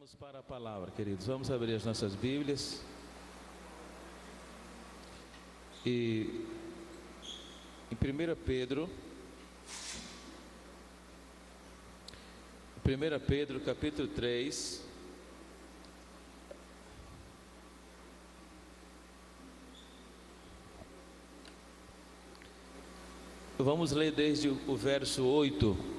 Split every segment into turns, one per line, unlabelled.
Vamos para a palavra, queridos. Vamos abrir as nossas Bíblias. E em 1 Pedro, capítulo 3. Vamos ler desde o verso 8.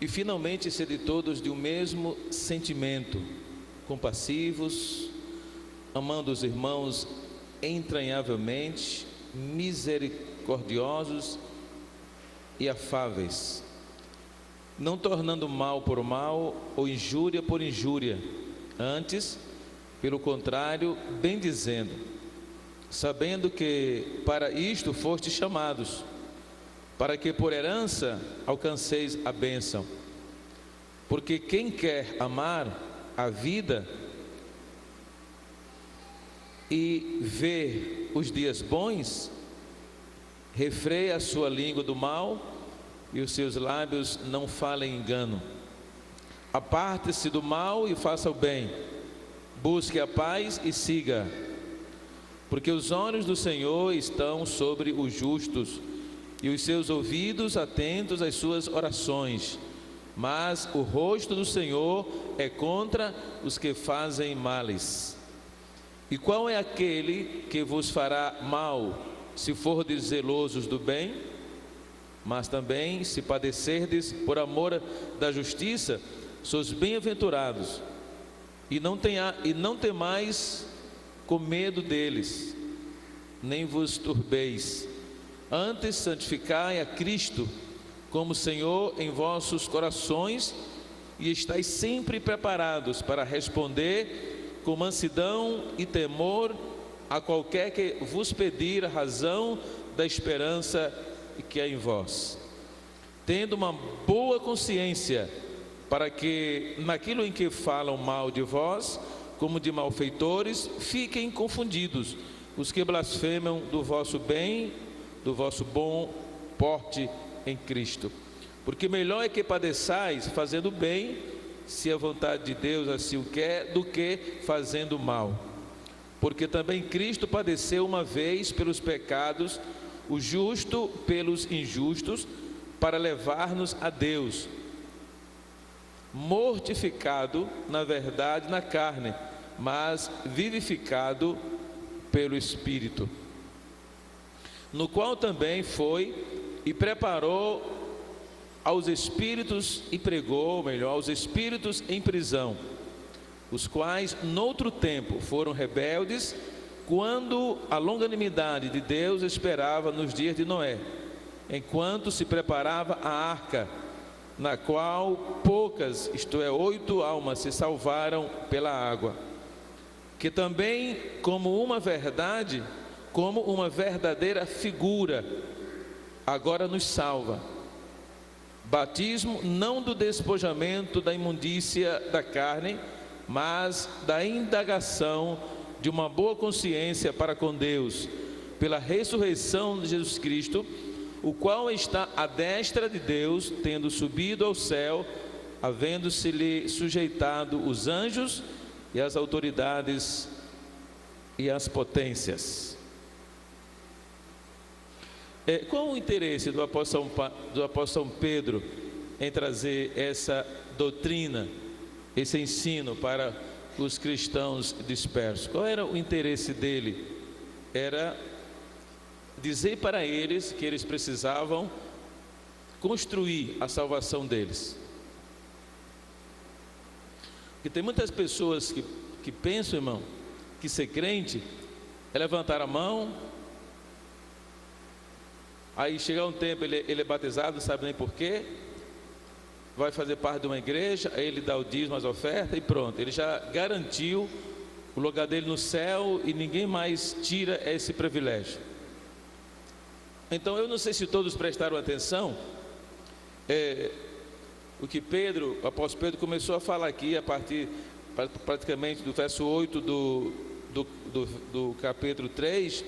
E finalmente sede todos de um mesmo sentimento, compassivos, amando os irmãos entranhavelmente, misericordiosos e afáveis, não tornando mal por mal ou injúria por injúria, antes, pelo contrário, bendizendo, sabendo que para isto fostes chamados, para que por herança alcanceis a bênção. Porque quem quer amar a vida e ver os dias bons, refreia a sua língua do mal e os seus lábios não falem engano. Aparte-se do mal e faça o bem, busque a paz e siga, porque os olhos do Senhor estão sobre os justos e os seus ouvidos atentos às suas orações, mas o rosto do Senhor é contra os que fazem males. E qual é aquele que vos fará mal, se fordes zelosos do bem? Mas também, se padecerdes por amor da justiça, sois bem-aventurados, e não temais com medo deles, nem vos turbeis. Antes santificai a Cristo como Senhor em vossos corações e estáis sempre preparados para responder com mansidão e temor a qualquer que vos pedir a razão da esperança que há em vós, tendo uma boa consciência, para que naquilo em que falam mal de vós, como de malfeitores, fiquem confundidos os que blasfemam do vosso bem, do vosso bom porte em Cristo. Porque melhor é que padeçais fazendo bem, se a vontade de Deus assim o quer, do que fazendo mal. Porque também Cristo padeceu uma vez pelos pecados, o justo pelos injustos, para levar-nos a Deus, mortificado na verdade na carne, mas vivificado pelo Espírito, no qual também foi e preparou aos espíritos e pregou, aos espíritos em prisão, os quais noutro tempo foram rebeldes, quando a longanimidade de Deus esperava nos dias de Noé, enquanto se preparava a arca, na qual poucas, isto é, 8 almas se salvaram pela água, que também como uma verdadeira figura, agora nos salva. Batismo não do despojamento da imundícia da carne, mas da indagação de uma boa consciência para com Deus, pela ressurreição de Jesus Cristo, o qual está à destra de Deus, tendo subido ao céu, havendo-se-lhe sujeitado os anjos e as autoridades e as potências. Qual o interesse do apóstolo Pedro em trazer essa doutrina, esse ensino para os cristãos dispersos? Qual era o interesse dele? Era dizer para eles que eles precisavam construir a salvação deles. Porque tem muitas pessoas que pensam, irmão, que ser crente é levantar a mão, aí chega um tempo, ele é batizado, não sabe nem porquê, vai fazer parte de uma igreja, aí ele dá o dízimo, as ofertas e pronto, ele já garantiu o lugar dele no céu e ninguém mais tira esse privilégio. Então eu não sei se todos prestaram atenção, o que o apóstolo Pedro começou a falar aqui a partir praticamente do verso 8 do capítulo 3,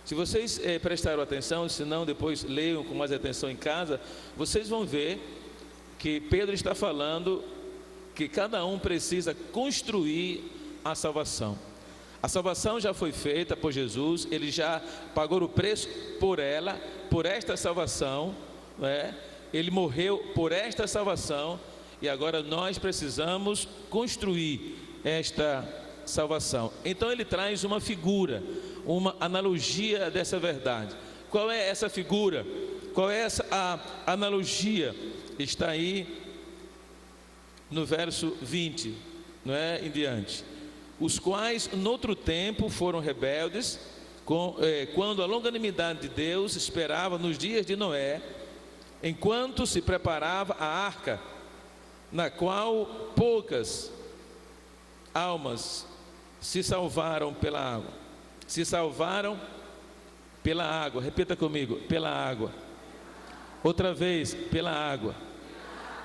Se vocês prestaram atenção, se não, depois leiam com mais atenção em casa, vocês vão ver que Pedro está falando que cada um precisa construir a salvação. A salvação já foi feita por Jesus, Ele já pagou o preço por ela, por esta salvação, né? Ele morreu por esta salvação, e agora nós precisamos construir esta salvação. Então ele traz uma figura, uma analogia dessa verdade. Qual é essa figura? Qual é a analogia? Está aí no verso 20, não é? Em diante. Os quais noutro tempo foram rebeldes, quando a longanimidade de Deus esperava nos dias de Noé, enquanto se preparava a arca, na qual poucas almas se salvaram pela água. Se salvaram pela água. Repita comigo: pela água. Outra vez: pela água.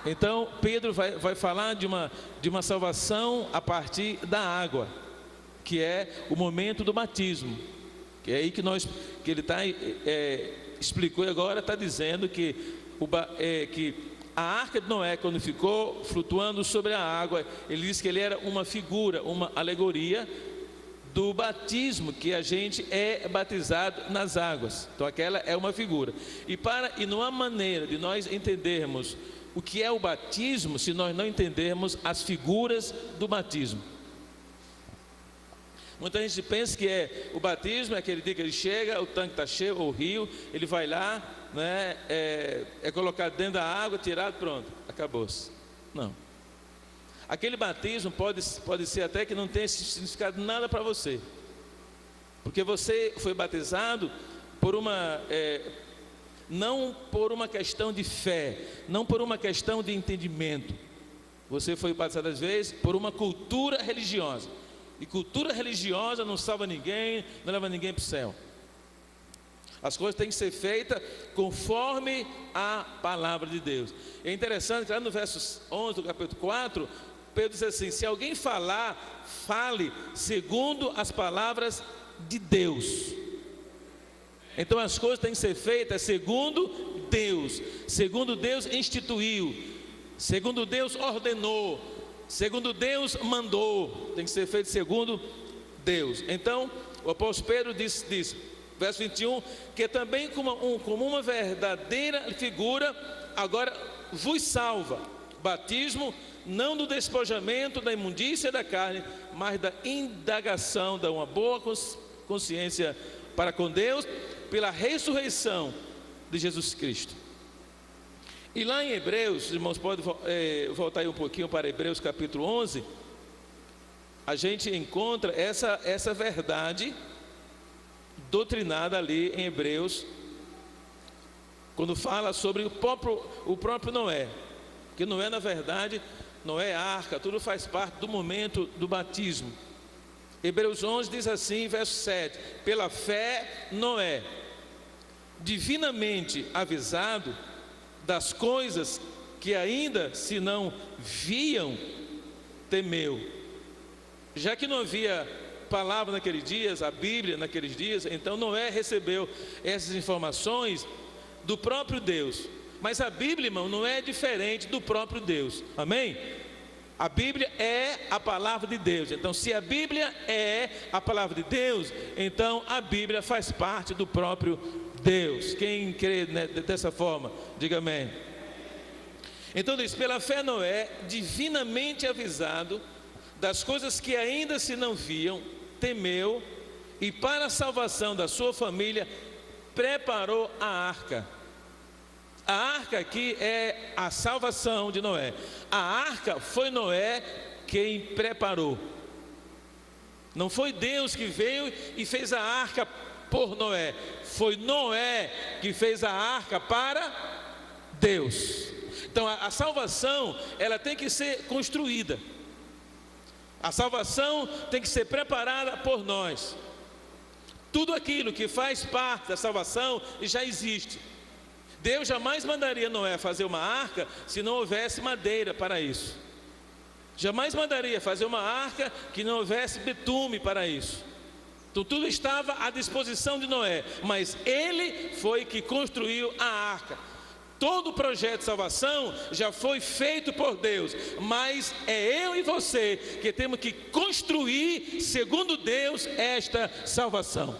Então Pedro vai falar de uma salvação a partir da água, que é o momento do batismo. Que é aí que ele explicou, e agora está dizendo que a arca de Noé, quando ficou flutuando sobre a água, ele disse que ele era uma figura, uma alegoria do batismo, que a gente é batizado nas águas. Então aquela é uma figura. E não há maneira de nós entendermos o que é o batismo se nós não entendermos as figuras do batismo. Muita gente pensa que o batismo é aquele dia que ele chega, o tanque está cheio, ou o rio, ele vai lá, né, é colocado dentro da água, tirado, pronto, acabou-se. Não. Aquele batismo pode ser até que não tenha significado nada para você, porque você foi batizado não por uma questão de fé, não por uma questão de entendimento. Você foi batizado às vezes por uma cultura religiosa, e cultura religiosa não salva ninguém, não leva ninguém para o céu. As coisas têm que ser feitas conforme a palavra de Deus. É interessante que lá no verso 11 do capítulo 4, Pedro diz assim: se alguém falar, fale segundo as palavras de Deus. Então as coisas têm que ser feitas segundo Deus instituiu, segundo Deus ordenou, segundo Deus mandou. Tem que ser feito segundo Deus. Então o apóstolo Pedro diz verso 21, que também como uma verdadeira figura agora vos salva, batismo não do despojamento da imundícia da carne, mas da indagação de uma boa consciência para com Deus, pela ressurreição de Jesus Cristo. E lá em Hebreus, irmãos, pode voltar aí um pouquinho para Hebreus capítulo 11, a gente encontra essa verdade doutrinada ali em Hebreus, quando fala sobre o próprio Noé, que Noé, na verdade, Noé, arca, tudo faz parte do momento do batismo. Hebreus 11 diz assim, verso 7: pela fé Noé, divinamente avisado das coisas que ainda se não viam, temeu. Já que não havia palavra naqueles dias, a Bíblia naqueles dias, então Noé recebeu essas informações do próprio Deus. Mas a Bíblia, irmão, não é diferente do próprio Deus, amém? A Bíblia é a palavra de Deus. Então, se a Bíblia é a palavra de Deus, então a Bíblia faz parte do próprio Deus. Quem crê, né, dessa forma, diga amém. Então diz: pela fé Noé, divinamente avisado das coisas que ainda se não viam, temeu, e para a salvação da sua família preparou a arca. A arca aqui é a salvação de Noé. A arca foi Noé quem preparou. Não foi Deus que veio e fez a arca por Noé. Foi Noé que fez a arca para Deus. Então a salvação, ela tem que ser construída. A salvação tem que ser preparada por nós. Tudo aquilo que faz parte da salvação já existe. Deus jamais mandaria Noé fazer uma arca se não houvesse madeira para isso. Jamais mandaria fazer uma arca que não houvesse betume para isso. Então tudo estava à disposição de Noé, mas ele foi que construiu a arca. Todo o projeto de salvação já foi feito por Deus, mas é eu e você que temos que construir, segundo Deus, esta salvação.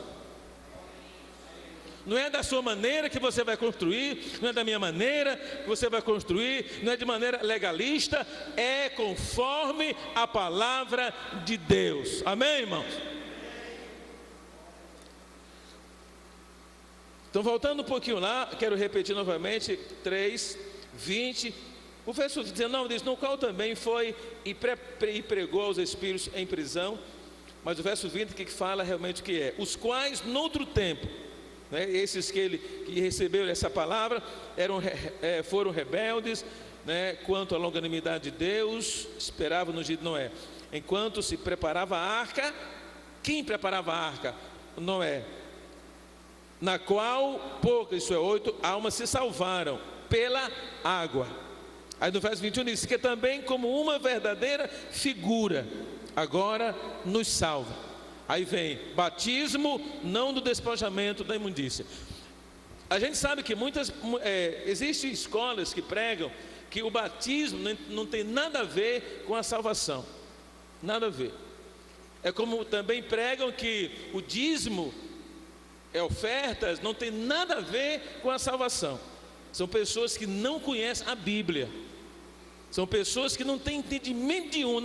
Não é da sua maneira que você vai construir, não é da minha maneira que você vai construir, não é de maneira legalista, é conforme a palavra de Deus. Amém, irmãos? Então, voltando um pouquinho lá, quero repetir novamente, 3, 20, o verso 19 diz: no qual também foi e pregou aos espíritos em prisão. Mas o verso 20 que fala realmente o que é: os quais noutro tempo, né, esses que receberam essa palavra, foram rebeldes, né, quanto à longanimidade de Deus, esperavam no dia de Noé. Enquanto se preparava a arca, quem preparava a arca? Noé. Na qual poucas, isso é 8, almas se salvaram pela água. Aí no verso 21 diz que também como uma verdadeira figura, agora nos salva. Aí vem batismo, não do despojamento da imundícia. A gente sabe que existem escolas que pregam que o batismo não tem nada a ver com a salvação. Nada a ver. É como também pregam que o dízimo, ofertas, não tem nada a ver com a salvação. São pessoas que não conhecem a Bíblia. São pessoas que não têm entendimento nenhum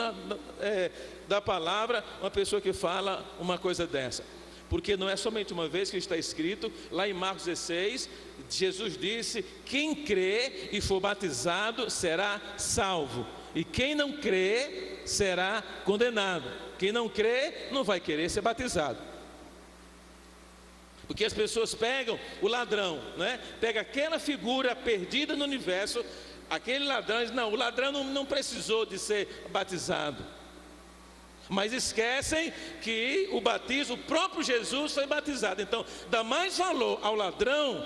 da palavra, uma pessoa que fala uma coisa dessa. Porque não é somente uma vez que está escrito, lá em Marcos 16, Jesus disse: quem crê e for batizado será salvo, e quem não crê será condenado. Quem não crê não vai querer ser batizado. Porque as pessoas pegam o ladrão, né? Pega aquela figura perdida no universo, aquele ladrão diz: não, o ladrão não precisou de ser batizado. Mas esquecem que o batismo, o próprio Jesus foi batizado. Então, dá mais valor ao ladrão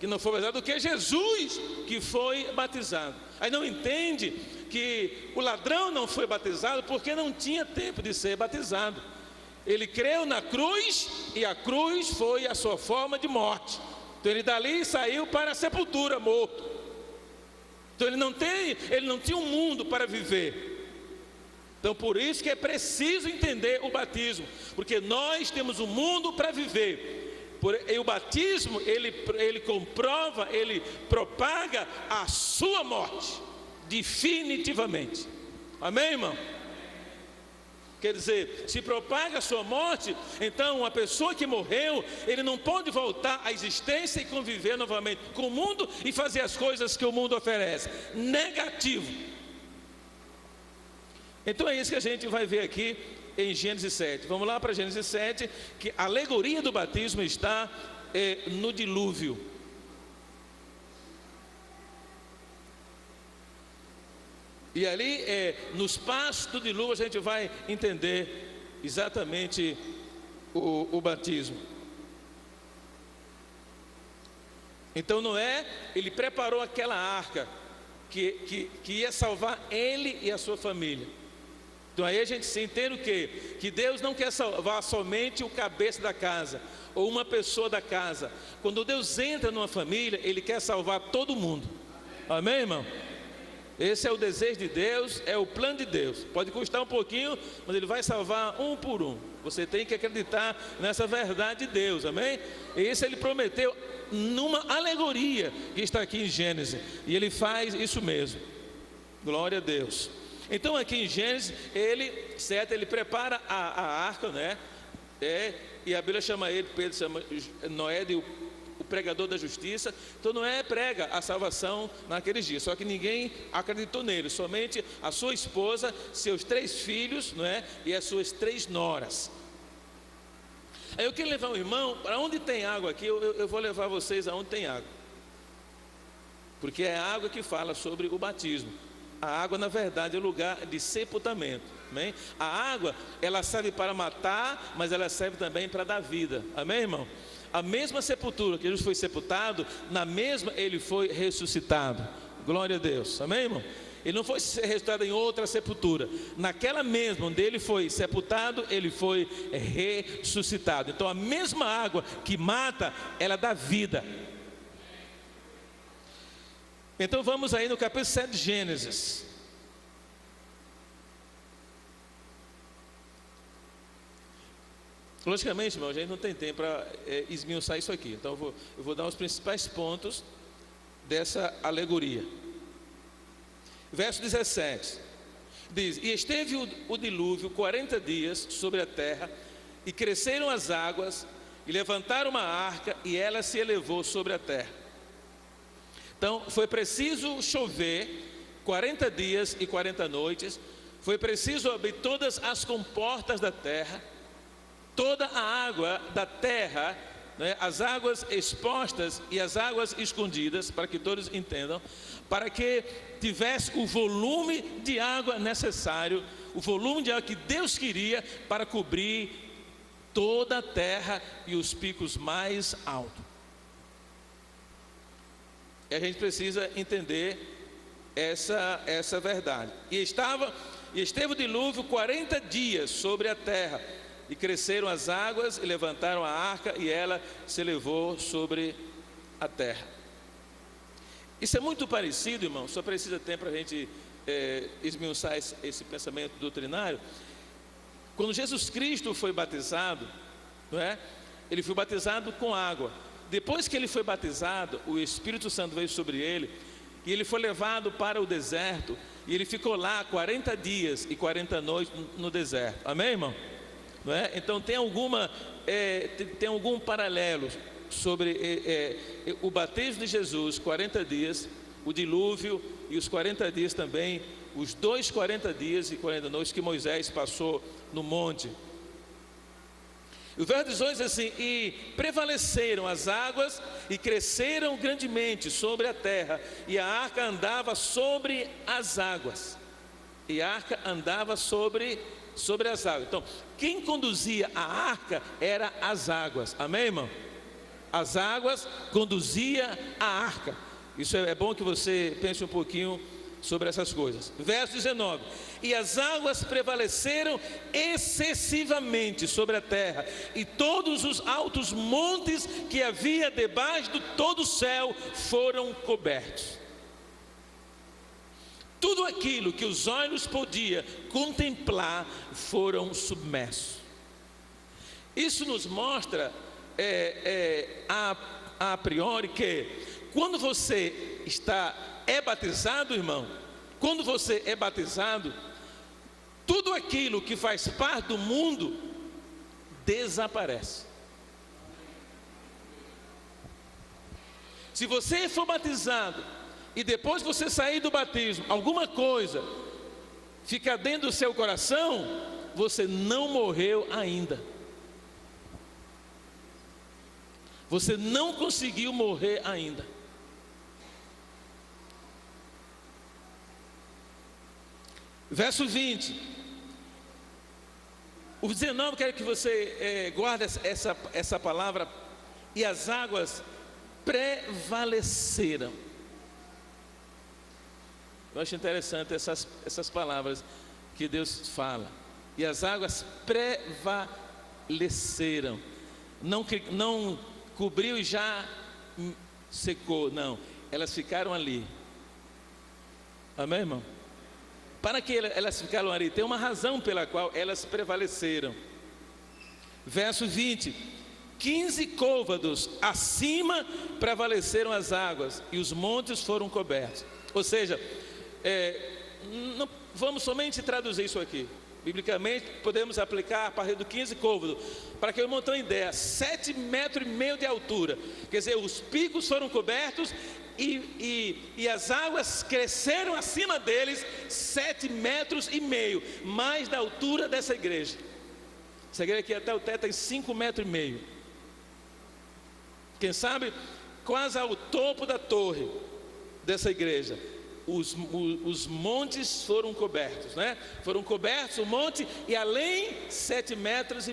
que não foi batizado do que Jesus que foi batizado. Aí não entende que o ladrão não foi batizado porque não tinha tempo de ser batizado. Ele creu na cruz e a cruz foi a sua forma de morte. Então ele dali saiu para a sepultura morto. Então ele não tinha um mundo para viver. Então por isso que é preciso entender o batismo, porque nós temos um mundo para viver. E o batismo ele comprova, ele propaga a sua morte definitivamente. Amém, irmão? Quer dizer, se propaga a sua morte, então uma pessoa que morreu, ele não pode voltar à existência e conviver novamente com o mundo e fazer as coisas que o mundo oferece. Negativo. Então é isso que a gente vai ver aqui em Gênesis 7. Vamos lá para Gênesis 7, que a alegoria do batismo está no dilúvio. E ali, nos passos do dilúvio, a gente vai entender exatamente o batismo. Então Noé, ele preparou aquela arca que ia salvar ele e a sua família. Então aí a gente se entende o quê? Que Deus não quer salvar somente o cabeça da casa, ou uma pessoa da casa. Quando Deus entra numa família, Ele quer salvar todo mundo. Amém, irmão? Esse é o desejo de Deus, é o plano de Deus. Pode custar um pouquinho, mas Ele vai salvar um por um. Você tem que acreditar nessa verdade de Deus, amém? E isso Ele prometeu numa alegoria que está aqui em Gênesis. E Ele faz isso mesmo. Glória a Deus. Então aqui em Gênesis, ele prepara a arca, né? E a Bíblia chama ele, Pedro chama Noé de o pregador da justiça. Então Noé prega a salvação naqueles dias, só que ninguém acreditou nele, somente a sua esposa, seus 3 filhos, não é? E as suas 3 noras. Aí eu quero levar o irmão, para onde tem água aqui, eu vou levar vocês aonde tem água, porque é a água que fala sobre o batismo. A água, na verdade, é o lugar de sepultamento, amém? A água, ela serve para matar, mas ela serve também para dar vida, amém, irmão? A mesma sepultura que Jesus foi sepultado, na mesma ele foi ressuscitado. Glória a Deus, amém, irmão? Ele não foi ressuscitado em outra sepultura. Naquela mesma onde ele foi sepultado, ele foi ressuscitado. Então a mesma água que mata, ela dá vida. Então vamos aí no capítulo 7 de Gênesis. Logicamente, irmão, a gente não tem tempo para esmiuçar isso aqui. Então eu vou dar os principais pontos dessa alegoria. Verso 17 diz: e esteve o dilúvio 40 dias sobre a terra, e cresceram as águas, e levantaram uma arca, e ela se elevou sobre a terra. Então foi preciso chover 40 dias e 40 noites. Foi preciso abrir todas as comportas da terra, toda a água da terra, né, as águas expostas e as águas escondidas, para que todos entendam, para que tivesse o volume de água necessário, o volume de água que Deus queria para cobrir toda a terra e os picos mais altos. E a gente precisa entender essa verdade. E esteve o dilúvio 40 dias sobre a terra, e cresceram as águas, e levantaram a arca, e ela se elevou sobre a terra. Isso é muito parecido, irmão, só precisa tempo para a gente esmiuçar esse pensamento doutrinário. Quando Jesus Cristo foi batizado, não é? Ele foi batizado com água. Depois que ele foi batizado, o Espírito Santo veio sobre ele, e ele foi levado para o deserto, e ele ficou lá 40 dias e 40 noites no deserto. Amém, irmão? Não é? Então tem algum paralelo sobre o batismo de Jesus, 40 dias, o dilúvio e os 40 dias também, os 40 dias e 40 noites que Moisés passou no monte. O verso 18 diz assim: e prevaleceram as águas e cresceram grandemente sobre a terra, e a arca andava sobre as águas. E a arca andava sobre as águas. Então, quem conduzia a arca era as águas. Amém, irmão? As águas conduzia a arca. Isso é bom que você pense um pouquinho sobre essas coisas. Verso 19: e as águas prevaleceram excessivamente sobre a terra, e todos os altos montes que havia debaixo de todo o céu foram cobertos. Tudo aquilo que os olhos podiam contemplar foram submersos. Isso nos mostra a priori que quando você é batizado, irmão, quando você é batizado, tudo aquilo que faz parte do mundo desaparece. Se você for batizado e depois você sair do batismo, alguma coisa fica dentro do seu coração, você não morreu ainda. Você não conseguiu morrer ainda. Verso 20. O 19, quero que você guarde essa palavra. E as águas prevaleceram. Eu acho interessante essas palavras que Deus fala. E as águas prevaleceram. Não cobriu e já secou. Não, elas ficaram ali. Amém, irmão? Para que elas ficaram ali? Tem uma razão pela qual elas prevaleceram. Verso 20: 15 côvados acima prevaleceram as águas, e os montes foram cobertos. Ou seja, não, vamos somente traduzir isso aqui. Biblicamente podemos aplicar a partir do 15 côvados, para que o irmão tenha ideia, 7,5 metros de altura. Quer dizer, os picos foram cobertos e as águas cresceram acima deles 7,5 metros, mais da altura dessa igreja. Essa igreja aqui até o teto tem 5,5 metros. Quem sabe quase ao topo da torre dessa igreja. Os montes foram cobertos, né? Foram cobertos o monte, e além 7,5 metros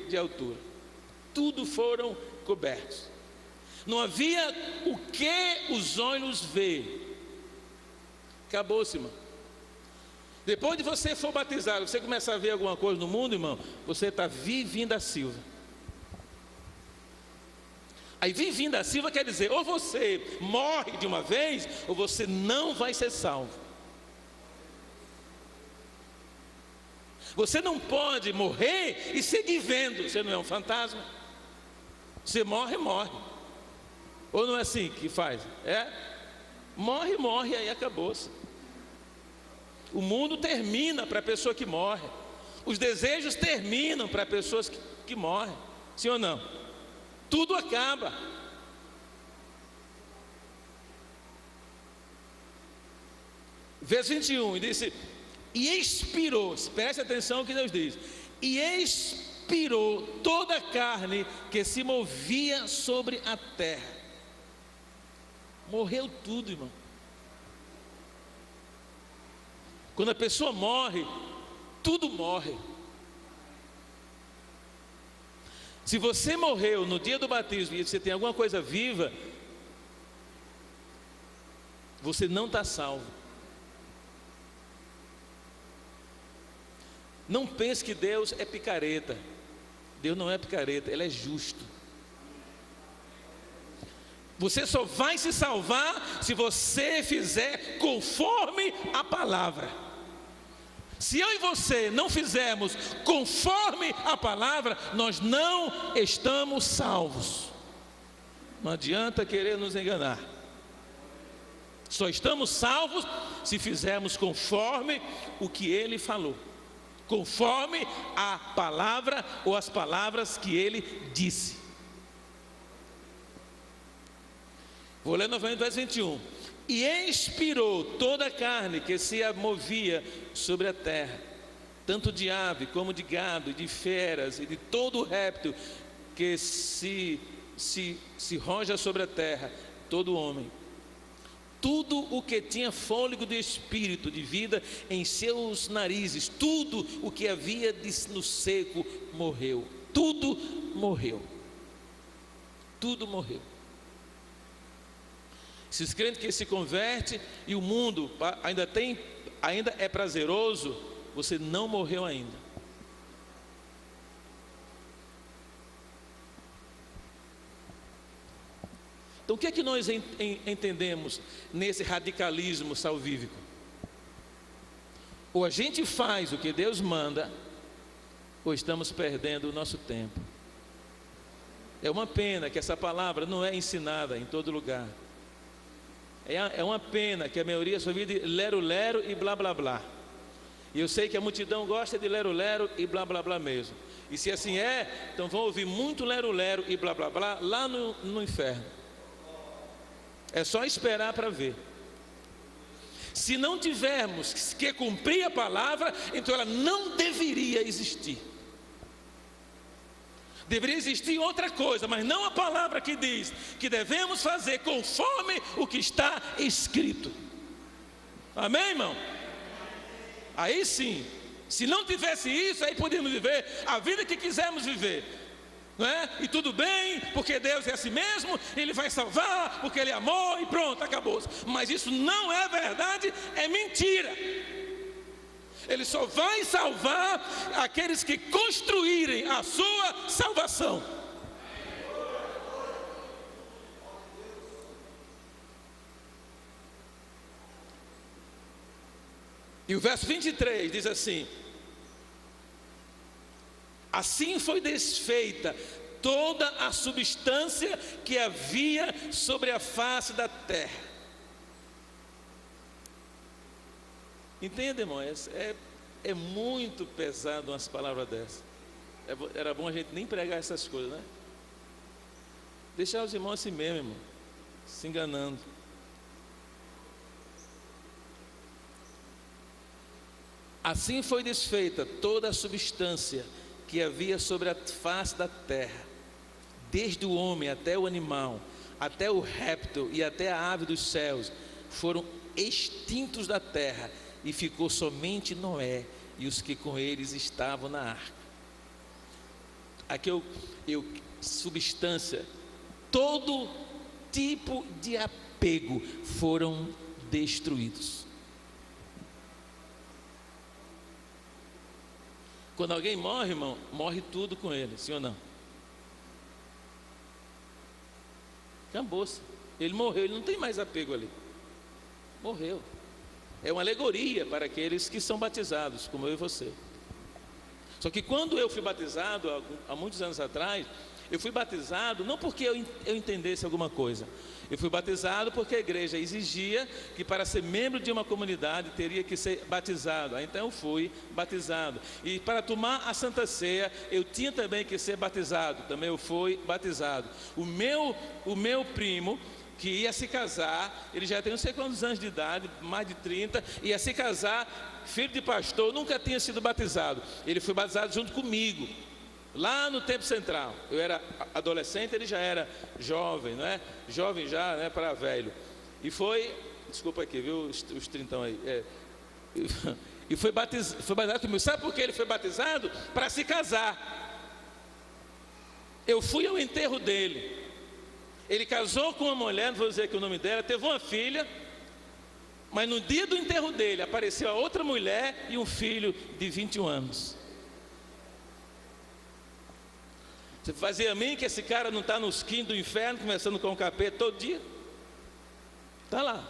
de altura. Tudo foram cobertos. Não havia o que os olhos vê. Acabou-se, irmão. Depois de você for batizado, você começar a ver alguma coisa no mundo, irmão, você está vivindo a Silva. Aí vivindo a Silva quer dizer, ou você morre de uma vez, ou você não vai ser salvo. Você não pode morrer e seguir vendo. Você não é um fantasma. Você morre, morre. Ou não é assim que faz? Morre, morre, aí acabou-se. O mundo termina para a pessoa que morre. Os desejos terminam para pessoas que morrem. Sim ou não? Tudo acaba. Verso 21, e disse: e expirou, preste atenção ao que Deus diz, e expirou toda a carne que se movia sobre a terra. Morreu tudo, irmão. Quando a pessoa morre, tudo morre. Se você morreu no dia do batismo e você tem alguma coisa viva, você não está salvo. Não pense que Deus é picareta. Deus não é picareta, Ele é justo. Você só vai se salvar se você fizer conforme a palavra. Se eu e você não fizermos conforme a palavra, nós não estamos salvos. Não adianta querer nos enganar. Só estamos salvos se fizermos conforme o que Ele falou, conforme a palavra ou as palavras que Ele disse. Vou ler novamente o verso 21. E expirou toda a carne que se movia sobre a terra, tanto de ave como de gado, de feras e de todo réptil que se roja sobre a terra, todo homem. Tudo o que tinha fôlego de espírito, de vida em seus narizes, tudo o que havia no seco morreu. Tudo morreu. Tudo morreu. Esses crentes que se converte e o mundo ainda é prazeroso, você não morreu ainda. Então o que é que nós entendemos nesse radicalismo salvífico? Ou a gente faz o que Deus manda, ou estamos perdendo o nosso tempo. É uma pena que essa palavra não é ensinada em todo lugar. É uma pena que a maioria só vive de lero-lero e blá blá blá. E eu sei que a multidão gosta de lero-lero e blá blá blá mesmo. E se assim é, então vão ouvir muito lero-lero e blá blá blá lá no inferno. É só esperar para ver. Se não tivermos que cumprir a palavra, então ela não deveria existir. Deveria existir outra coisa, mas não a palavra que diz que devemos fazer conforme o que está escrito. Amém, irmão? Aí sim, se não tivesse isso, aí podíamos viver a vida que quisermos viver, não é? E tudo bem, porque Deus é assim mesmo, Ele vai salvar, porque Ele é amor e pronto, acabou. Mas isso não é verdade, é mentira. Ele só vai salvar aqueles que construírem a sua salvação. E o verso 23 diz assim: assim foi desfeita toda a substância que havia sobre a face da terra. Entende, irmão? É muito pesado umas palavras dessas. Era bom a gente nem pregar essas coisas, né? Deixar os irmãos assim mesmo, irmão, se enganando. Assim foi desfeita toda a substância que havia sobre a face da terra, desde o homem até o animal, até o réptil e até a ave dos céus, foram extintos da terra, e ficou somente Noé e os que com eles estavam na arca. Aqui substância, todo tipo de apego foram destruídos. Quando alguém morre, irmão, morre tudo com ele, sim ou não? Acabou-se. Ele morreu, ele não tem mais apego ali. Morreu. É uma alegoria para aqueles que são batizados, como eu e você. Só que quando eu fui batizado, há muitos anos atrás, eu fui batizado não porque eu entendesse alguma coisa. Eu fui batizado porque a igreja exigia que para ser membro de uma comunidade teria que ser batizado. Então eu fui batizado. E para tomar a Santa Ceia eu tinha também que ser batizado. Também eu fui batizado. O meu primo, que ia se casar, ele já tem não sei quantos anos de idade, mais de 30, ia se casar, filho de pastor, nunca tinha sido batizado. Ele foi batizado junto comigo, lá no Tempo Central. Eu era adolescente, ele já era jovem, não é? Jovem já, né, para velho. E foi, desculpa aqui, viu, os trintão aí. E foi batizado comigo. Sabe por que ele foi batizado? Para se casar. Eu fui ao enterro dele. Ele casou com uma mulher, não vou dizer aqui o nome dela, teve uma filha, mas no dia do enterro dele apareceu a outra mulher e um filho de 21 anos. Você fazia a mim que esse cara não está nos quintos do inferno, começando com o capeta todo dia? Está lá.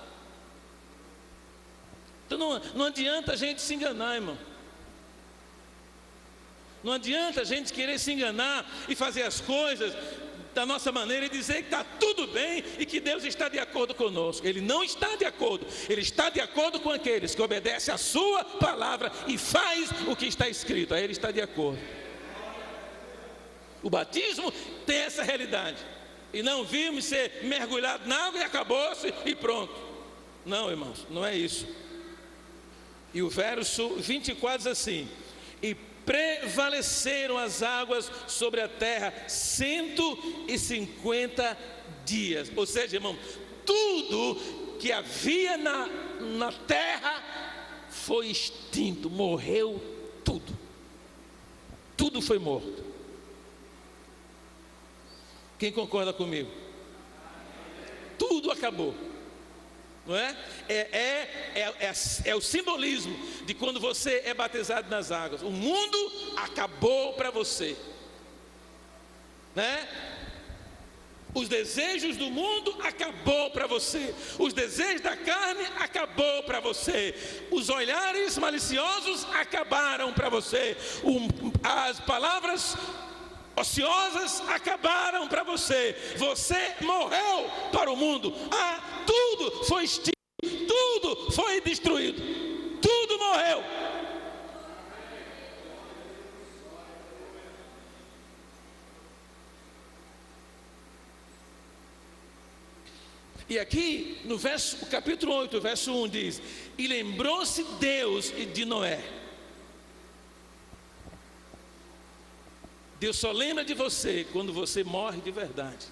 Então não adianta a gente se enganar, irmão. Não adianta a gente querer se enganar e fazer as coisas da nossa maneira e dizer que está tudo bem e que Deus está de acordo conosco. Ele não está de acordo. Ele está de acordo com aqueles que obedecem a sua palavra e faz o que está escrito. Aí ele está de acordo. O batismo tem essa realidade. E não vimos ser mergulhado na água e acabou-se e pronto. Não, irmãos, não é isso. E o verso 24 diz assim: e prevaleceram as águas sobre a terra 150 dias. Ou seja, irmão, tudo que havia na terra foi extinto, morreu tudo. Tudo foi morto. Quem concorda comigo? Tudo acabou. Não é? É o simbolismo de quando você é batizado nas águas. O mundo acabou para você, né? Os desejos do mundo acabou para você. Os desejos da carne acabou para você. Os olhares maliciosos acabaram para você. As palavras ociosas acabaram para você. Você morreu para o mundo. Tudo foi extinto, tudo foi destruído, tudo morreu. E aqui no capítulo 8, verso 1 diz: e lembrou-se Deus de Noé. Deus só lembra de você quando você morre de verdade.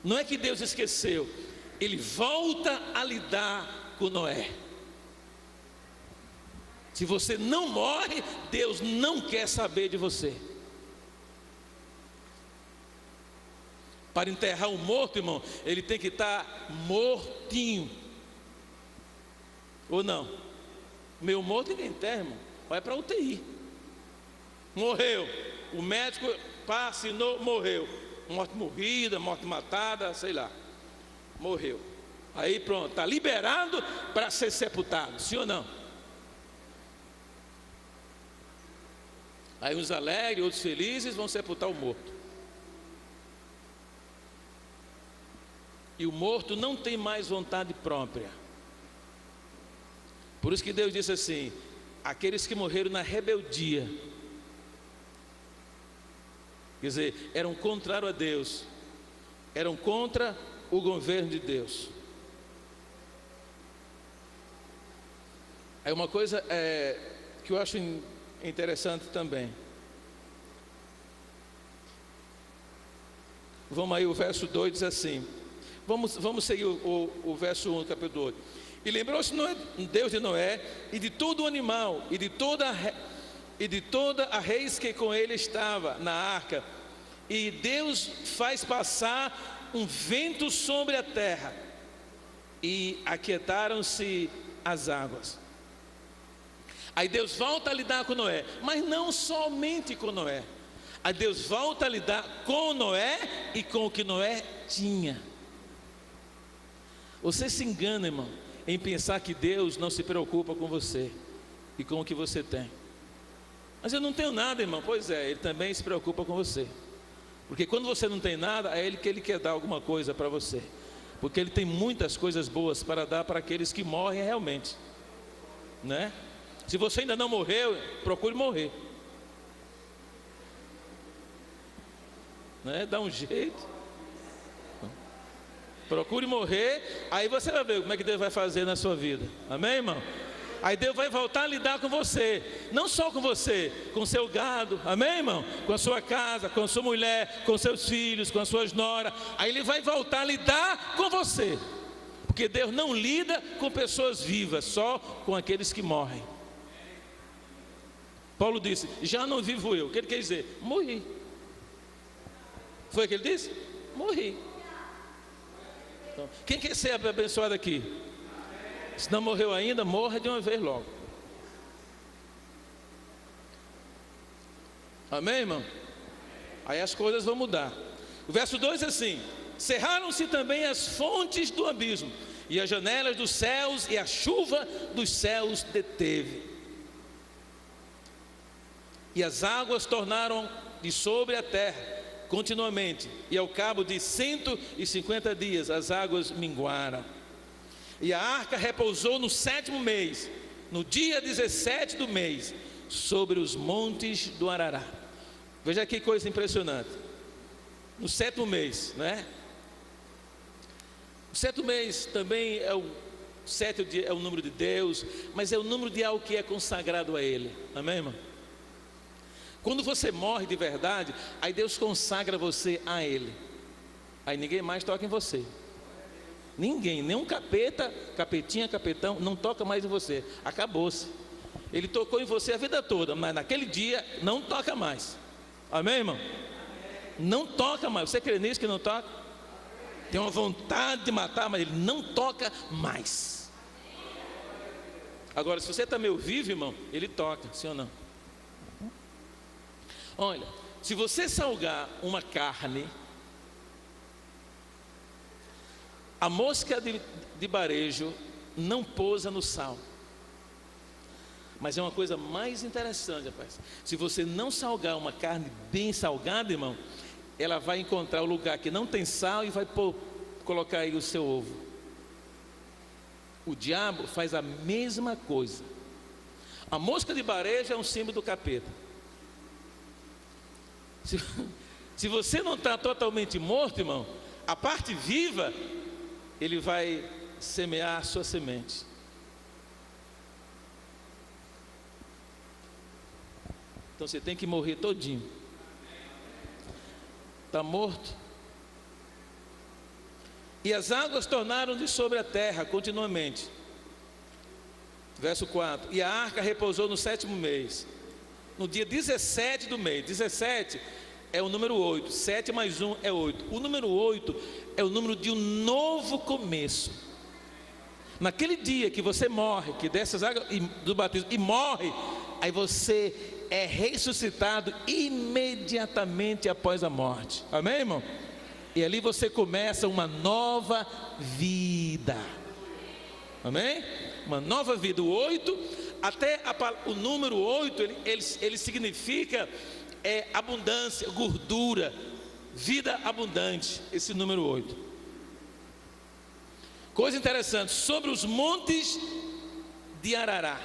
Não é que Deus esqueceu, Ele volta a lidar com Noé. Se você não morre, Deus não quer saber de você. Para enterrar um morto, irmão, ele tem que estar mortinho. Ou não? Meu morto ninguém enterra, irmão. Vai para a UTI. Morreu. O médico assinou, morreu. Morte morrida, morte matada, sei lá. Morreu. Aí pronto, está liberado para ser sepultado, sim ou não? Aí uns alegres, outros felizes vão sepultar o morto. E o morto não tem mais vontade própria. Por isso que Deus disse assim: aqueles que morreram na rebeldia, quer dizer, eram contrários a Deus, eram contra o governo de Deus. Aí uma coisa que eu acho interessante também. Vamos aí, o verso 2 diz assim. Vamos seguir o verso 1 do capítulo 8. E lembrou-se Deus de Noé e de todo o animal e de toda a reis que com ele estava na arca. E Deus faz passar um vento sobre a terra e aquietaram-se as águas. Aí Deus volta a lidar com Noé, mas não somente com Noé. Aí Deus volta a lidar com Noé e com o que Noé tinha. Você se engana, irmão, em pensar que Deus não se preocupa com você e com o que você tem. Mas eu não tenho nada, irmão. Pois é, Ele também se preocupa com você. Porque quando você não tem nada, é Ele que Ele quer dar alguma coisa para você. Porque Ele tem muitas coisas boas para dar para aqueles que morrem realmente, né? Se você ainda não morreu, procure morrer, né? Dá um jeito, procure morrer. Aí você vai ver como é que Deus vai fazer na sua vida. Amém, irmão? Aí Deus vai voltar a lidar com você, não só com você, com o seu gado, amém, irmão? Com a sua casa, com a sua mulher, com seus filhos, com as suas noras. Aí Ele vai voltar a lidar com você, porque Deus não lida com pessoas vivas, só com aqueles que morrem. Paulo disse, já não vivo eu. O que ele quer dizer? Morri. Foi o que ele disse? Morri. Então, quem quer ser abençoado aqui? Se não morreu ainda, morra de uma vez logo. Amém, irmão? Aí as coisas vão mudar. O verso 2 é assim: cerraram-se também as fontes do abismo, e as janelas dos céus, e a chuva dos céus deteve. E as águas tornaram de sobre a terra continuamente, e ao cabo de 150 dias as águas minguaram. E a arca repousou no 7º mês, no dia 17 do mês, sobre os montes do Arará. Veja que coisa impressionante. No 7º mês, né? O 7º mês também é o 7 é o número de Deus, mas é o número de algo que é consagrado a Ele. Amém, irmão? Quando você morre de verdade, aí Deus consagra você a Ele. Aí ninguém mais toca em você. Ninguém, nenhum capeta, capetinha, capetão, não toca mais em você. Acabou-se. Ele tocou em você a vida toda, mas naquele dia não toca mais. Amém, irmão? Não toca mais. Você crê nisso que não toca? Tem uma vontade de matar, mas ele não toca mais. Agora, se você está meio vivo, irmão, ele toca, sim ou não? Olha, se você salgar uma carne, a mosca de varejo não pousa no sal. Mas é uma coisa mais interessante, rapaz. Se você não salgar uma carne bem salgada, irmão, ela vai encontrar o lugar que não tem sal e vai colocar aí o seu ovo. O diabo faz a mesma coisa. A mosca de varejo é um símbolo do capeta. Se você não está totalmente morto, irmão, a parte viva, ele vai semear a sua semente. Então você tem que morrer todinho. Está morto. E as águas tornaram de sobre a terra continuamente. Verso 4. E a arca repousou no 7º mês, no dia 17 do mês. 17 é o número 8. 7 mais 1 é 8. O número 8 é o número de um novo começo. Naquele dia que você morre, que desce as águas do batismo e morre, aí você é ressuscitado imediatamente após a morte. Amém, irmão? E ali você começa uma nova vida. Amém? Uma nova vida. O 8, até o número 8, ele significa abundância, gordura, vida abundante. Esse número 8. Coisa interessante, sobre os montes de Arará.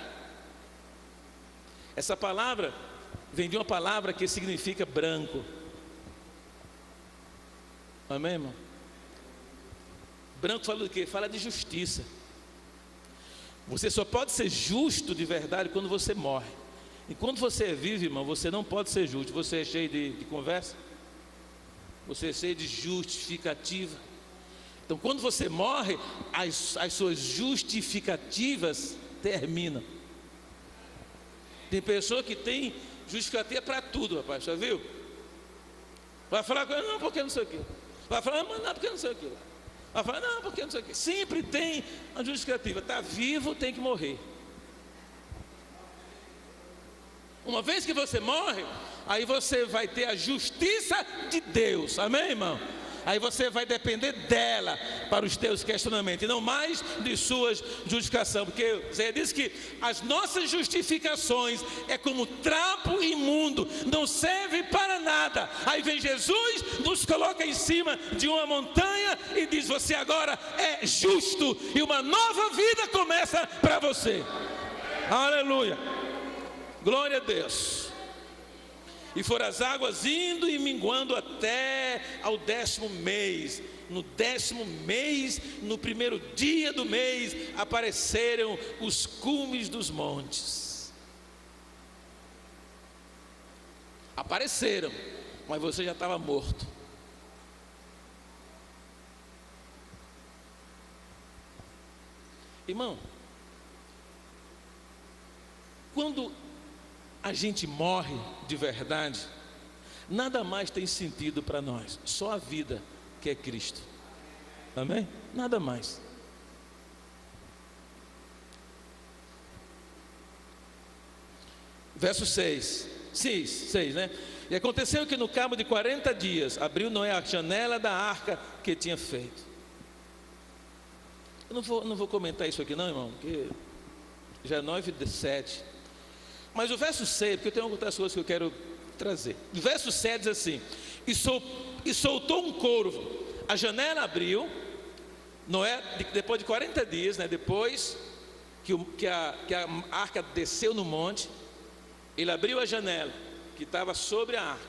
Essa palavra vem de uma palavra que significa branco. Amém, irmão? Branco fala do quê? Fala de justiça. Você só pode ser justo de verdade quando você morre. Enquanto você é vivo, irmão, você não pode ser justo. Você é cheio de conversa, você é cheio de justificativa. Então, quando você morre, as suas justificativas terminam. Tem pessoa que tem justificativa para tudo, rapaz, já viu? Vai falar com ele, não, porque não sei o quê. Vai falar, mas não, porque não sei o quê. Vai falar, não, porque não sei o quê. Sempre tem a justificativa. Está vivo, tem que morrer. Uma vez que você morre, aí você vai ter a justiça de Deus, amém, irmão? Aí você vai depender dela para os teus questionamentos, e não mais de suas justificações, porque Zé diz que as nossas justificações é como trapo imundo, não serve para nada. Aí vem Jesus, nos coloca em cima de uma montanha e diz: você agora é justo, e uma nova vida começa para você. Aleluia, glória a Deus. E foram as águas indo e minguando até ao 10º mês. No 10º mês, no primeiro dia do mês, apareceram os cumes dos montes. Apareceram, mas você já estava morto. Irmão, quando a gente morre de verdade, nada mais tem sentido para nós, só a vida, que é Cristo, amém? Nada mais. Verso 6, né? E aconteceu que no cabo de 40 dias, abriu Noé a janela da arca que tinha feito. Eu não vou comentar isso aqui não, irmão, porque já é 9:07. Mas o verso 6, porque eu tenho outras coisas que eu quero trazer. O verso 7 diz assim: e soltou um corvo, a janela abriu. Noé, depois de 40 dias, né, depois que a arca desceu no monte, ele abriu a janela que estava sobre a arca.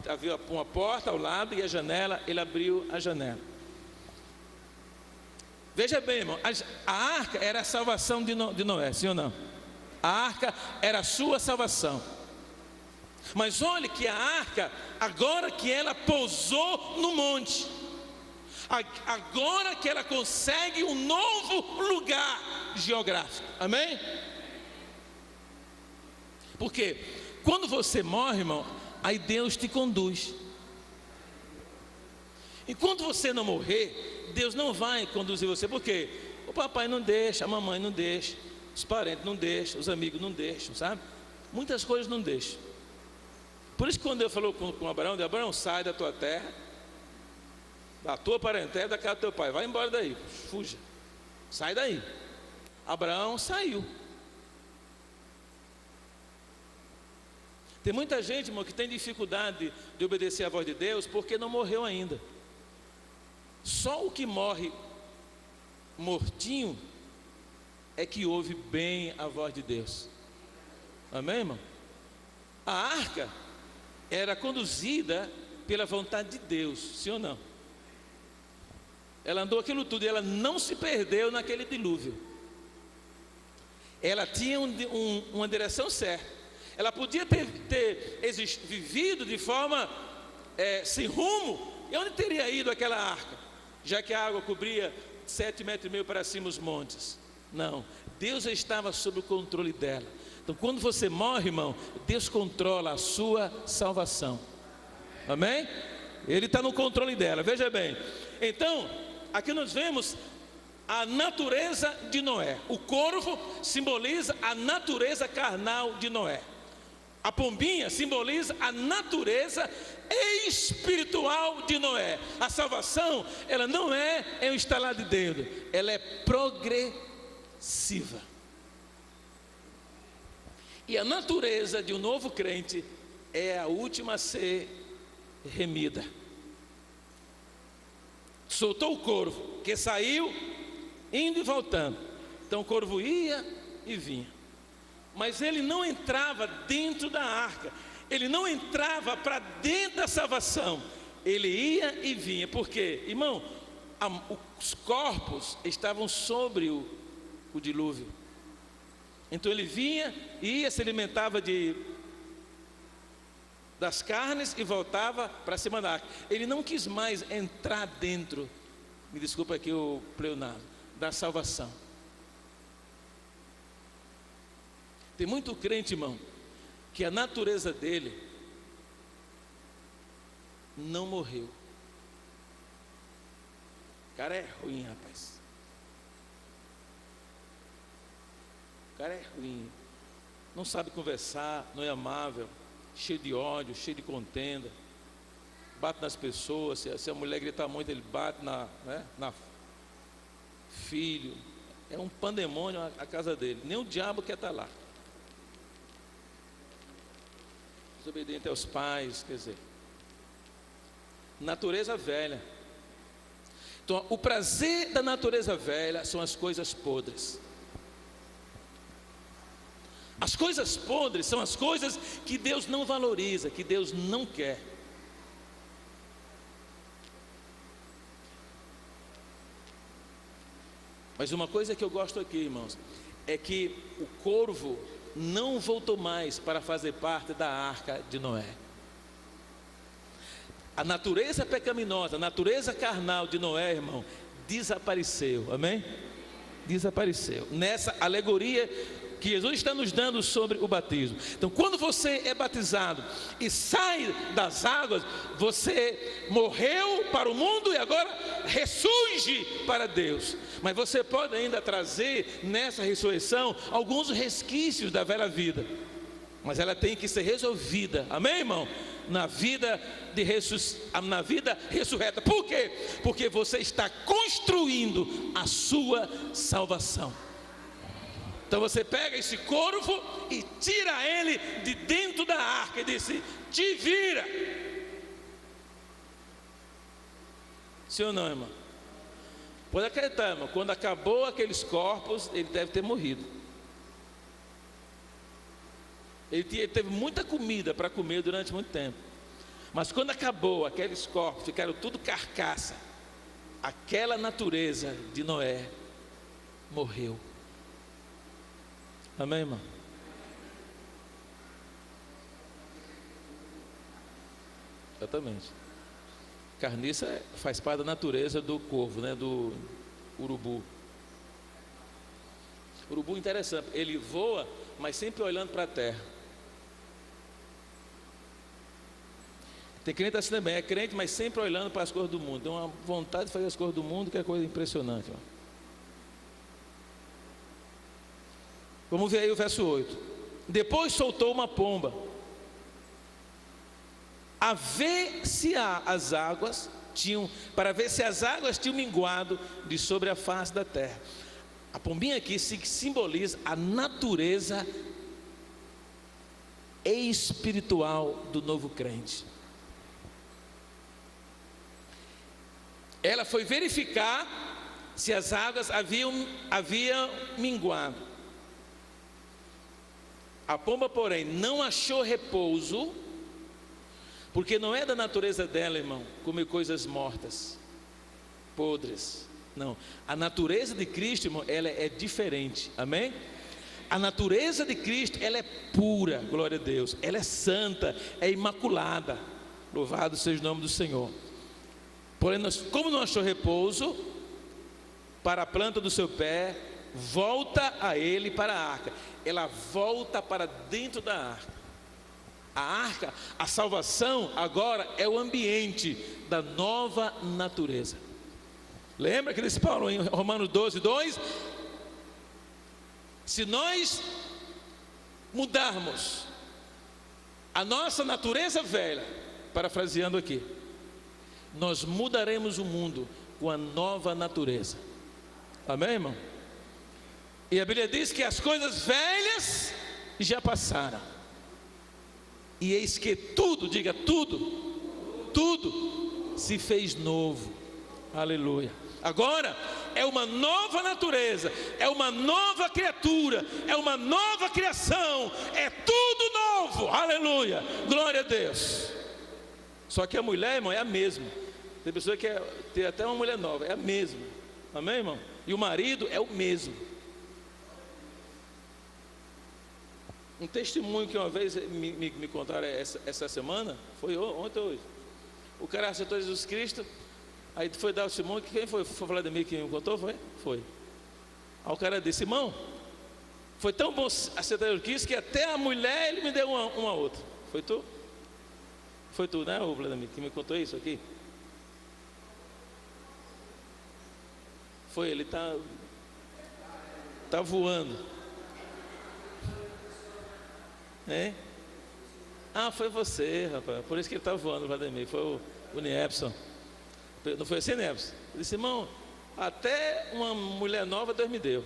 Havia uma porta ao lado e a janela, ele abriu a janela. Veja bem, irmão, a arca era a salvação de Noé, sim ou não? A arca era a sua salvação. Mas olhe que a arca, agora que ela pousou no monte, agora que ela consegue um novo lugar geográfico, amém? Porque quando você morre, irmão, aí Deus te conduz. Enquanto você não morrer, Deus não vai conduzir você. Por quê? O papai não deixa, a mamãe não deixa, os parentes não deixam, os amigos não deixam, sabe? Muitas coisas não deixam. Por isso que quando Deus falou com Abraão, de Abraão, sai da tua terra, da tua parentela, da casa do teu pai, vai embora daí, fuja, sai daí. Abraão saiu. Tem muita gente, irmão, que tem dificuldade de obedecer à voz de Deus porque não morreu ainda. Só o que morre mortinho é que ouve bem a voz de Deus, amém, irmão? A arca era conduzida pela vontade de Deus, sim ou não? Ela andou aquilo tudo e ela não se perdeu naquele dilúvio. Ela tinha uma direção certa. Ela podia ter vivido de forma sem rumo. E onde teria ido aquela arca? Já que a água cobria 7,5 metros para cima os montes. Não, Deus estava sob o controle dela. Então quando você morre, irmão, Deus controla a sua salvação, amém? Ele está no controle dela, veja bem. Então, aqui nós vemos a natureza de Noé. O corvo simboliza a natureza carnal de Noé. A pombinha simboliza a natureza espiritual de Noé. A salvação, ela não é um estalar de dedo, ela é progressiva. E a natureza de um novo crente é a última a ser remida. Soltou o corvo, que saiu indo e voltando. Então o corvo ia e vinha, mas ele não entrava dentro da arca, ele não entrava para dentro da salvação, ele ia e vinha. Por quê, irmão? Os corpos estavam sobre o dilúvio. Então ele vinha, ia, se alimentava das carnes e voltava para cima da arca. Ele não quis mais entrar dentro, me desculpa aqui o pleonasmo, da salvação. Tem muito crente, irmão, que a natureza dele não morreu. O cara é ruim, rapaz. O cara é ruim. não sabe conversar, não é amável, cheio de ódio, cheio de contenda, bate nas pessoas. Se a mulher grita muito, ele bate na filho. É um pandemônio a casa dele, nem o diabo quer estar lá. Desobediente aos pais, quer dizer, natureza velha. Então, o prazer da natureza velha são as coisas podres. As coisas podres são as coisas que Deus não valoriza, que Deus não quer. Mas uma coisa que eu gosto aqui, irmãos, é que o corvo não voltou mais para fazer parte da arca de Noé. A natureza pecaminosa, a natureza carnal de Noé, irmão, desapareceu, amém? Desapareceu. Nessa alegoria que Jesus está nos dando sobre o batismo. Então, quando você é batizado e sai das águas, você morreu para o mundo e agora ressurge para Deus. Mas você pode ainda trazer nessa ressurreição alguns resquícios da velha vida, mas ela tem que ser resolvida, amém, irmão? Na vida ressurreta. Por quê? Porque você está construindo a sua salvação. Então você pega esse corvo e tira ele de dentro da arca e diz: te vira. Sim ou não, irmão? Pode acreditar, irmão, quando acabou aqueles corpos, ele deve ter morrido. Ele teve muita comida para comer durante muito tempo. Mas quando acabou aqueles corpos, ficaram tudo carcaça, aquela natureza de Noé morreu. Amém, irmão? Exatamente. Carniça faz parte da natureza do corvo, né? Do urubu. Urubu interessante, ele voa, mas sempre olhando para a terra. Tem crente assim também, é crente, mas sempre olhando para as coisas do mundo. Tem uma vontade de fazer as coisas do mundo que é coisa impressionante. Ó. Vamos ver aí o verso 8. Depois soltou uma pomba, para ver se as águas tinham minguado de sobre a face da terra. A pombinha aqui simboliza a natureza espiritual do novo crente. Ela foi verificar se as águas haviam minguado. A pomba, porém, não achou repouso, porque não é da natureza dela, irmão, comer coisas mortas, podres. Não, a natureza de Cristo, irmão, ela é diferente, amém? A natureza de Cristo, ela é pura, glória a Deus. Ela é santa, é imaculada. Louvado seja o nome do Senhor. Porém, como não achou repouso para a planta do seu pé, volta a ele para a arca. Ela volta para dentro da arca. A arca, a salvação agora é o ambiente da nova natureza. Lembra que disse Paulo em Romanos 12:2? Se nós mudarmos a nossa natureza velha, parafraseando aqui, nós mudaremos o mundo com a nova natureza. Amém, irmão? E a Bíblia diz que as coisas velhas já passaram, e eis que tudo, diga tudo se fez novo. Aleluia. Agora é uma nova natureza, é uma nova criatura, é uma nova criação, é tudo novo. Aleluia, glória a Deus. Só que a mulher, irmão, é a mesma. Tem pessoa que quer ter até uma mulher nova, é a mesma. Amém, irmão? E o marido é o mesmo. Um testemunho que uma vez me contaram essa semana, foi ontem ou hoje. O cara aceitou Jesus Cristo, aí foi dar o testemunho. Quem foi? Foi Vladimir que me contou? Foi. Aí o cara disse: irmão, foi tão bom aceitar Jesus Cristo que até a mulher ele me deu uma outra. Foi tu? Foi tu, né, o Vladimir, que me contou isso aqui? Foi, ele tá voando. É? Ah, foi você, rapaz. Por isso que ele está voando, Vladimir. Foi o Niepson. Não foi assim, Niepson? Ele disse, irmão, até uma mulher nova Deus me deu.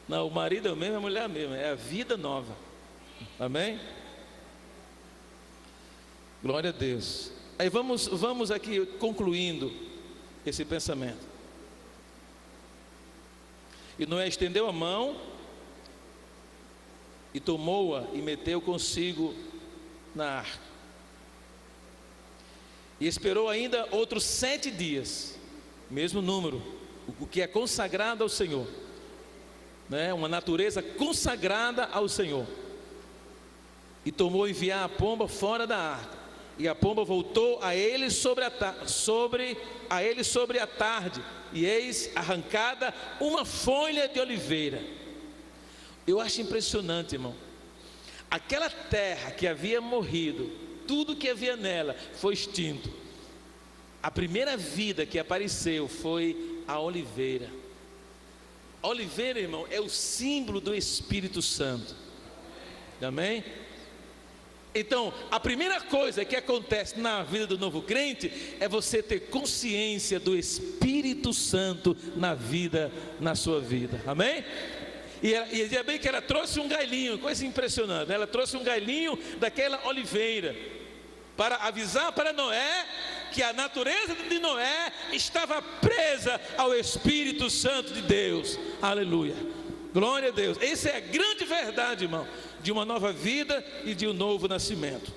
Não, o marido é o mesmo, a mulher é a mesma. É a vida nova. Amém? Glória a Deus. Aí vamos aqui concluindo esse pensamento. E Noé estendeu a mão e tomou-a e meteu consigo na arca. E esperou ainda outros 7 dias, mesmo número, o que é consagrado ao Senhor, né? Uma natureza consagrada ao Senhor. E tomou enviar a pomba fora da arca. E a pomba voltou a ele sobre a tarde, e eis arrancada uma folha de oliveira. Eu acho impressionante, irmão. Aquela terra que havia morrido, tudo que havia nela foi extinto. A primeira vida que apareceu foi a oliveira. A oliveira, irmão, é o símbolo do Espírito Santo. Amém? Então, a primeira coisa que acontece na vida do novo crente é você ter consciência do Espírito Santo na sua vida. Amém? E é bem que ela trouxe um galinho, coisa impressionante. Ela trouxe um galinho daquela oliveira para avisar para Noé que a natureza de Noé estava presa ao Espírito Santo de Deus. Aleluia. Glória a Deus. Essa é a grande verdade, irmão, de uma nova vida e de um novo nascimento.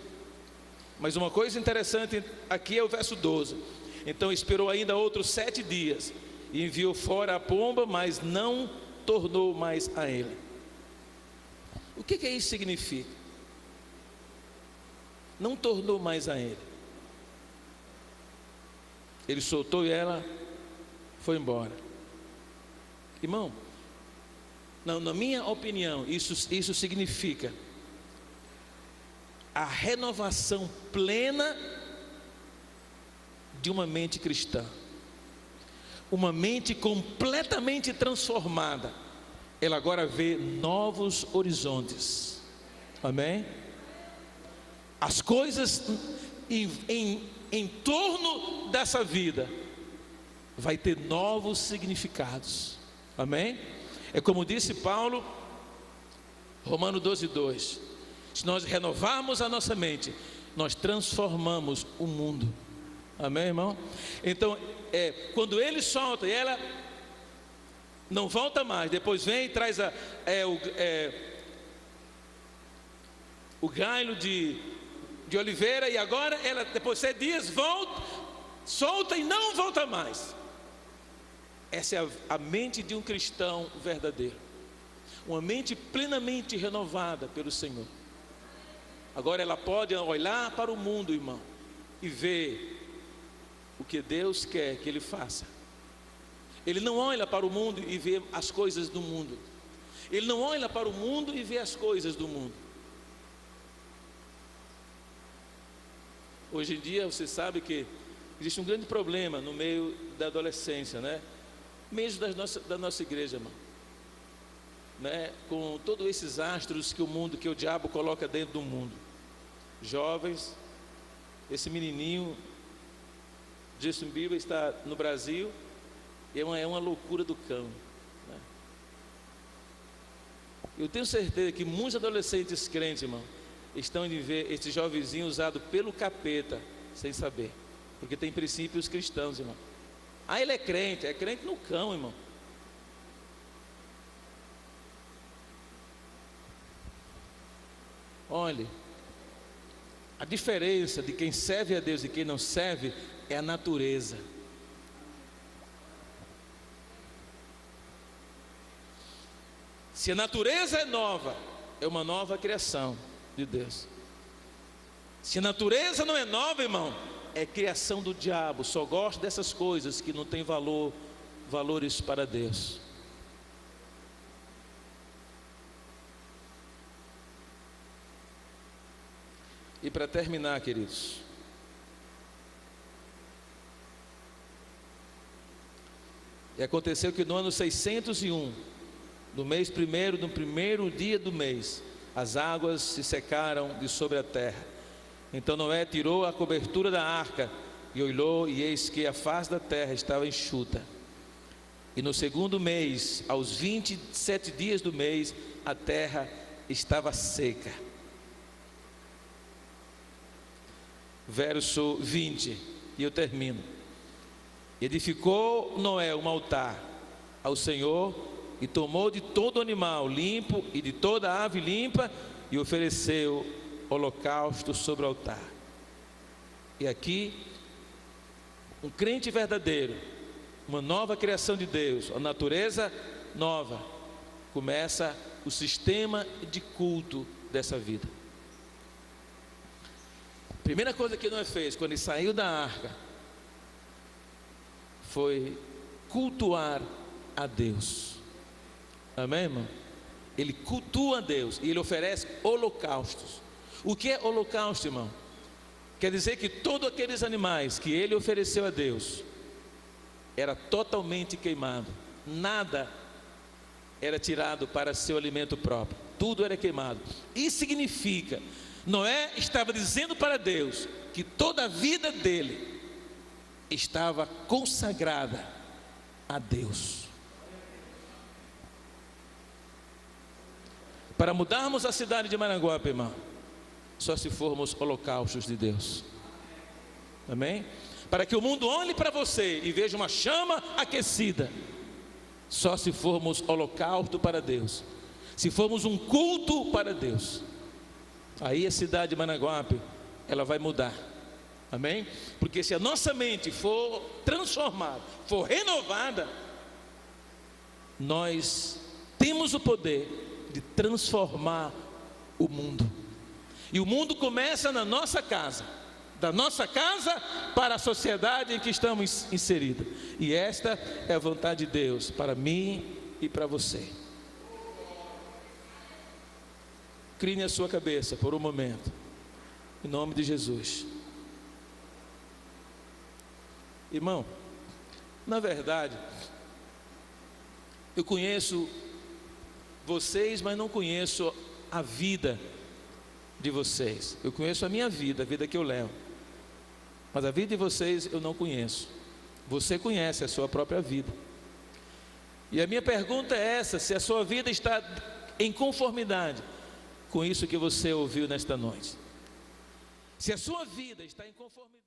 Mas uma coisa interessante aqui é o verso 12. Então esperou ainda outros 7 dias e enviou fora a pomba, mas não tornou mais a ele. O que isso significa? Não tornou mais a ele. Ele soltou e ela foi embora. Irmão, na minha opinião, isso significa a renovação plena de uma mente cristã. Uma mente completamente transformada, ela agora vê novos horizontes. Amém? As coisas em torno dessa vida vai ter novos significados. Amém? É como disse Paulo, Romanos 12:2. Se nós renovarmos a nossa mente, nós transformamos o mundo. Amém, irmão? Então, quando ele solta e ela não volta mais, depois vem e traz o galho de oliveira, e agora ela, depois de 7 dias, volta, solta e não volta mais. Essa é a mente de um cristão verdadeiro, uma mente plenamente renovada pelo Senhor. Agora ela pode olhar para o mundo, irmão, e ver o que Deus quer que ele faça. Ele não olha para o mundo e vê as coisas do mundo. Ele não olha para o mundo e vê as coisas do mundo. Hoje em dia você sabe que existe um grande problema no meio da adolescência, né? Mesmo da nossa igreja, irmão, né? Com todos esses astros que o diabo coloca dentro do mundo. Jovens, esse menininho Justin Bieber está no Brasil e é uma loucura do cão, né? Eu tenho certeza que muitos adolescentes crentes, irmão, estão de ver esse jovenzinho usado pelo capeta sem saber, porque tem princípios cristãos, irmão. Ah, ele é crente no cão, irmão. Olhe, a diferença de quem serve a Deus e quem não serve é a natureza. Se a natureza é nova, é uma nova criação de Deus. Se a natureza não é nova, irmão, é criação do diabo. Só gosta dessas coisas que não tem valores para Deus. E para terminar, queridos, e aconteceu que no ano 601 No mês primeiro, no primeiro dia do mês, as águas se secaram de sobre a terra. Então Noé tirou a cobertura da arca e olhou, e eis que a face da terra estava enxuta. E no segundo mês, aos 27 dias do mês, a terra estava seca. Verso 20, e eu termino. Edificou Noé um altar ao Senhor, e tomou de todo animal limpo e de toda ave limpa, e ofereceu holocausto sobre o altar. E aqui, um crente verdadeiro, uma nova criação de Deus, a natureza nova, começa o sistema de culto dessa vida. A primeira coisa que Noé fez quando ele saiu da arca foi cultuar a Deus. Amém, irmão? Ele cultua a Deus e ele oferece holocaustos. O que é holocausto, irmão? Quer dizer que todos aqueles animais que ele ofereceu a Deus era totalmente queimado. Nada era tirado para seu alimento próprio. Tudo era queimado. Isso significa, Noé estava dizendo para Deus que toda a vida dele estava consagrada a Deus. Para mudarmos a cidade de Maranguape, irmão, só se formos holocaustos de Deus. Amém? Para que o mundo olhe para você e veja uma chama aquecida, só se formos holocausto para Deus, se formos um culto para Deus, aí a cidade de Maranguape, ela vai mudar. Amém? Porque se a nossa mente for transformada, for renovada, nós temos o poder de transformar o mundo. E o mundo começa na nossa casa, da nossa casa para a sociedade em que estamos inseridos. E esta é a vontade de Deus para mim e para você. Incline a sua cabeça por um momento, em nome de Jesus. Irmão, na verdade, eu conheço vocês, mas não conheço a vida de vocês. Eu conheço a minha vida, a vida que eu levo, mas a vida de vocês eu não conheço. Você conhece a sua própria vida. E a minha pergunta é essa: se a sua vida está em conformidade com isso que você ouviu nesta noite. Se a sua vida está em conformidade